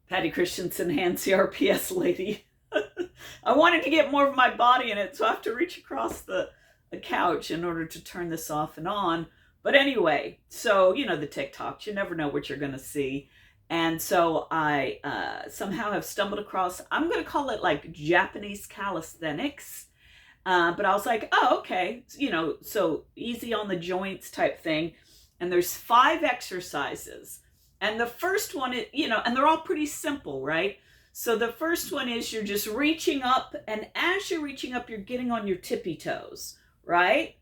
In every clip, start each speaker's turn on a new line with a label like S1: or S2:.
S1: Patty Christensen hand CRPS lady. I wanted to get more of my body in it, so I have to reach across the couch in order to turn this off and on. But anyway, so, you know, the TikToks, you never know what you're going to see. And so I somehow have stumbled across, I'm going to call it like Japanese calisthenics. But I was like, oh, okay, you know, so easy on the joints type thing. And there's 5 exercises. And the first one, you know, and they're all pretty simple, right? So the first one is you're just reaching up, and as you're reaching up, you're getting on your tippy toes, right?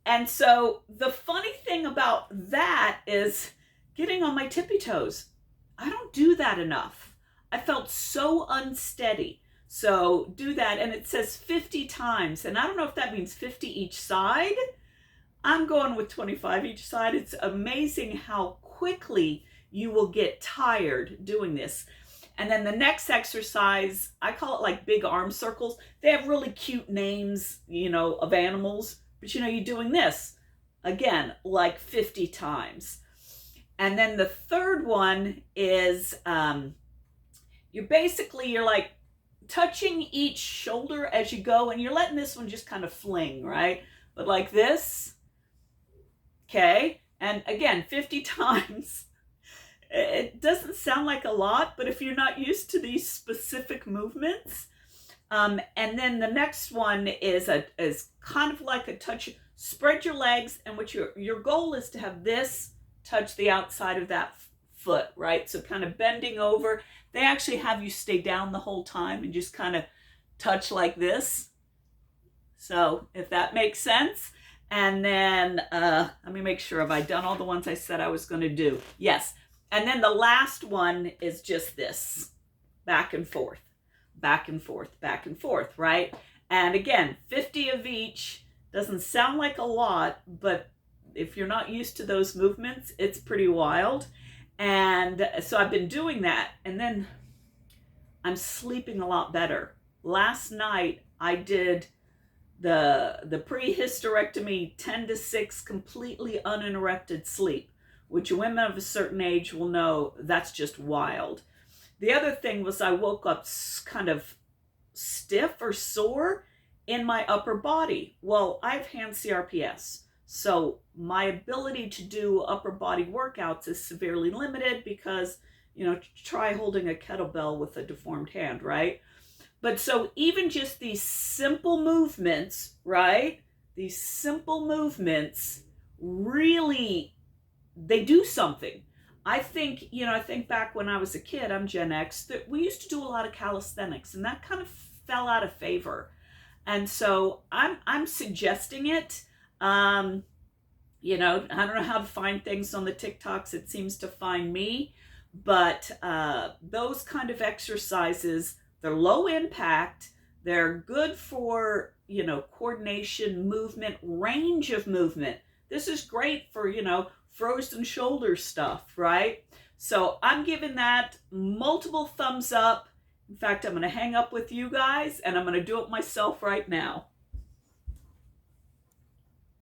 S1: And so the funny thing about that is getting on my tippy toes. I don't do that enough. I felt so unsteady. So do that, and it says 50 times, and I don't know if that means 50 each side. I'm going with 25 each side. It's amazing how quickly you will get tired doing this. And then the next exercise, I call it like big arm circles. They have really cute names, you know, of animals, but you know, you're doing this again, like 50 times. And then the third one is, you're like touching each shoulder as you go, and you're letting this one just kind of fling, right? But like this, okay? And again, 50 times. It doesn't sound like a lot, but if you're not used to these specific movements, and then the next one is kind of like a touch. Spread your legs, and what your goal is to have this touch the outside of that foot, right? So kind of bending over. They actually have you stay down the whole time and just kind of touch like this. So if that makes sense. And then let me make sure, have I done all the ones I said I was going to do? Yes. And then the last one is just this, back and forth, back and forth, back and forth, right? And again, 50 of each. Doesn't sound like a lot, but if you're not used to those movements, it's pretty wild. And so I've been doing that, and then I'm sleeping a lot better. Last night I did the pre-hysterectomy 10 to 6 completely uninterrupted sleep, which women of a certain age will know that's just wild. The other thing was I woke up kind of stiff or sore in my upper body. Well, I have hand CRPS, so my ability to do upper body workouts is severely limited because, you know, try holding a kettlebell with a deformed hand, right? But so even just these simple movements, right? These simple movements really, they do something. I think, you know, I think back when I was a kid, I'm Gen X, that we used to do a lot of calisthenics, and that kind of fell out of favor. And so I'm suggesting it. You know, I don't know how to find things on the TikToks. It seems to find me. But those kind of exercises, they're low impact. They're good for, you know, coordination, movement, range of movement. This is great for, you know, frozen shoulder stuff, right? So I'm giving that multiple thumbs up. In fact, I'm going to hang up with you guys, and I'm going to do it myself right now.